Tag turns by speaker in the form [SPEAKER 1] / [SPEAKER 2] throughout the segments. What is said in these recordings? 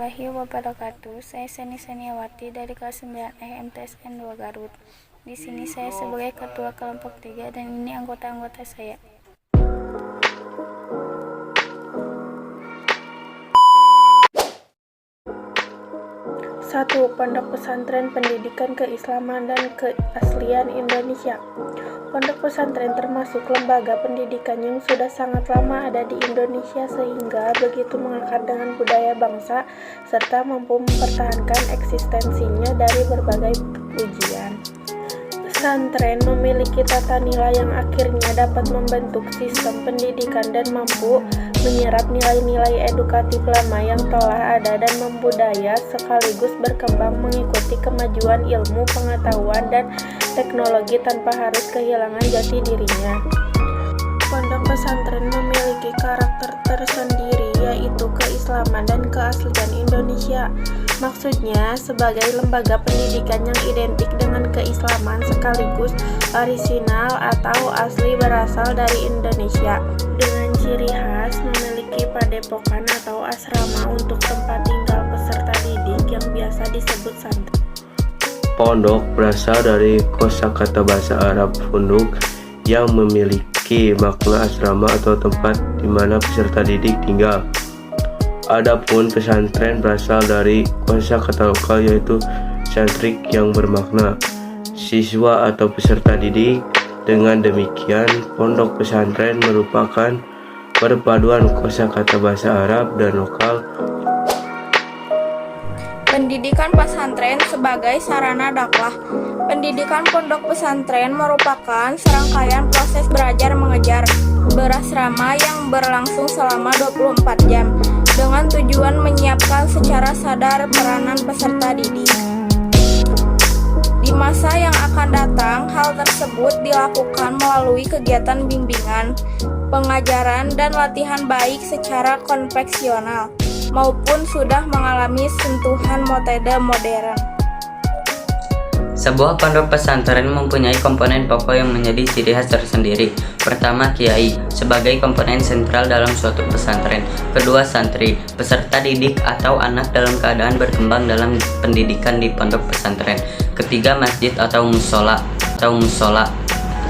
[SPEAKER 1] warahmatullahi wabarakatuh. Saya Seni Seniawati dari kelas 9E MTSN 2 Garut. Di sini saya sebagai ketua kelompok 3 dan ini anggota-anggota saya. Satu, Pondok Pesantren Pendidikan Keislaman dan Keaslian Indonesia. Pondok pesantren termasuk lembaga pendidikan yang sudah sangat lama ada di Indonesia sehingga begitu mengakar dengan budaya bangsa serta mampu mempertahankan eksistensinya dari berbagai ujian. Pesantren memiliki tata nilai yang akhirnya dapat membentuk sistem pendidikan dan mampu menyerap nilai-nilai edukatif lama yang telah ada dan membudaya sekaligus berkembang mengikuti kemajuan ilmu, pengetahuan, dan teknologi tanpa harus kehilangan jati dirinya. Pondok pesantren memiliki karakter tersendiri yaitu keislaman dan keaslian Indonesia. Maksudnya, sebagai lembaga pendidikan yang identik dengan keislaman sekaligus orisinal atau asli berasal dari Indonesia. Dengan ciri khas memiliki padepokan atau asrama untuk tempat tinggal peserta didik yang biasa disebut santri.
[SPEAKER 2] Pondok berasal dari kosakata bahasa Arab funduk yang memiliki makna asrama atau tempat di mana peserta didik tinggal. Adapun pesantren berasal dari kosakata lokal yaitu santrik yang bermakna siswa atau peserta didik. Dengan demikian, pondok pesantren merupakan perpaduan kosakata bahasa Arab dan lokal.
[SPEAKER 3] Pendidikan pesantren sebagai sarana dakwah. Pendidikan pondok pesantren merupakan serangkaian proses belajar mengajar berasrama yang berlangsung selama 24 jam dengan tujuan menyiapkan secara sadar peranan peserta didik. Di masa yang akan datang, hal tersebut dilakukan melalui kegiatan bimbingan, pengajaran, dan latihan baik secara konvensional maupun sudah mengalami sentuhan metode modern.
[SPEAKER 4] Sebuah pondok pesantren mempunyai komponen pokok yang menjadi ciri khas tersendiri. Pertama, kiai sebagai komponen sentral dalam suatu pesantren. Kedua, santri, peserta didik atau anak dalam keadaan berkembang dalam pendidikan di pondok pesantren. Ketiga, masjid atau musola.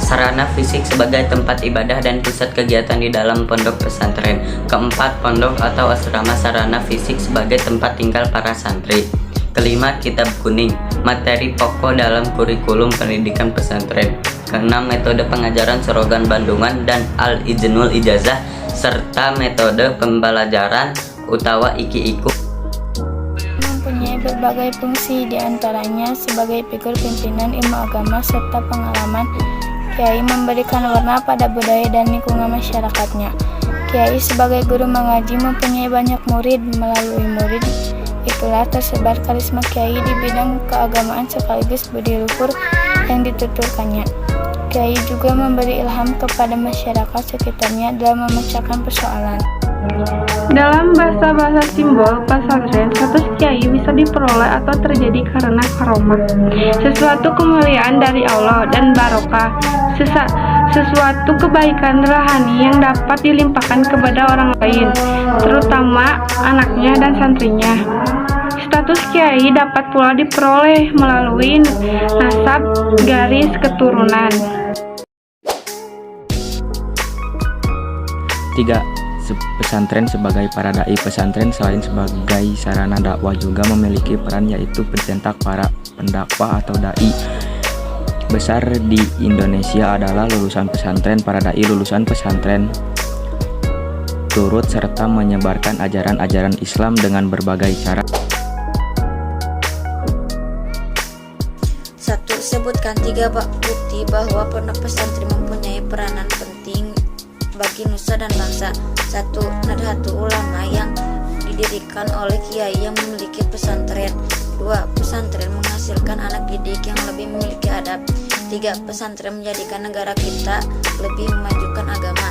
[SPEAKER 4] Sarana fisik sebagai tempat ibadah dan pusat kegiatan di dalam pondok pesantren. Keempat, pondok atau asrama sarana fisik sebagai tempat tinggal para santri. Kelima, kitab kuning, materi pokok dalam kurikulum pendidikan pesantren. Keenam, metode pengajaran Sorogan Bandungan dan Al-Ijnul Ijazah serta metode pembelajaran utawa iki-iku.
[SPEAKER 1] Mempunyai berbagai fungsi diantaranya sebagai figur pimpinan ilmu agama serta pengalaman. Kiai memberikan warna pada budaya dan lingkungan masyarakatnya. Kiai sebagai guru mengaji mempunyai banyak murid. Melalui murid itulah tersebar karisma kiai di bidang keagamaan sekaligus budi luhur yang dituturkannya. Kiai juga memberi ilham kepada masyarakat sekitarnya dalam memecahkan persoalan.
[SPEAKER 5] Dalam bahasa simbol pesantren, status kiai bisa diperoleh atau terjadi karena karomah, sesuatu kemuliaan dari Allah dan barokah, sesuatu kebaikan rohani yang dapat dilimpahkan kepada orang lain, terutama anaknya dan santrinya. Status kiai dapat pula diperoleh melalui nasab garis keturunan.
[SPEAKER 6] 3. Pesantren sebagai para dai. Pesantren selain sebagai sarana dakwah juga memiliki peran yaitu pencetak para pendakwah atau dai besar di Indonesia adalah lulusan pesantren. Para dai lulusan pesantren turut serta menyebarkan ajaran-ajaran Islam dengan berbagai cara.
[SPEAKER 7] 1. Sebutkan 3 bukti bahwa pondok pesantren mempunyai peranan penting bagi nusa dan bangsa. 1. Nahdlatul Ulama yang didirikan oleh kiai yang memiliki pesantren. 2. Pesantren menghasilkan anak didik yang lebih memiliki adab. 3. Pesantren menjadikan negara kita lebih memajukan agama.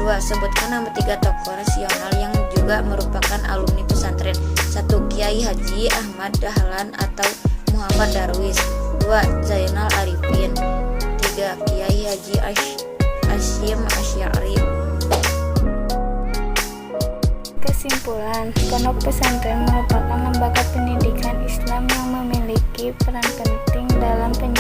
[SPEAKER 7] 2. Sebutkan nama 3 tokoh nasional yang juga merupakan alumni pesantren. 1. Kiai Haji Ahmad Dahlan atau Muhammad Darwis. 2. Zainal Arifin. 3. Kiai Haji Hasyim Asy'ari.
[SPEAKER 1] Kesimpulan, pondok pesantren merupakan lembaga pendidikan Islam yang memiliki peran penting dalam pendidikan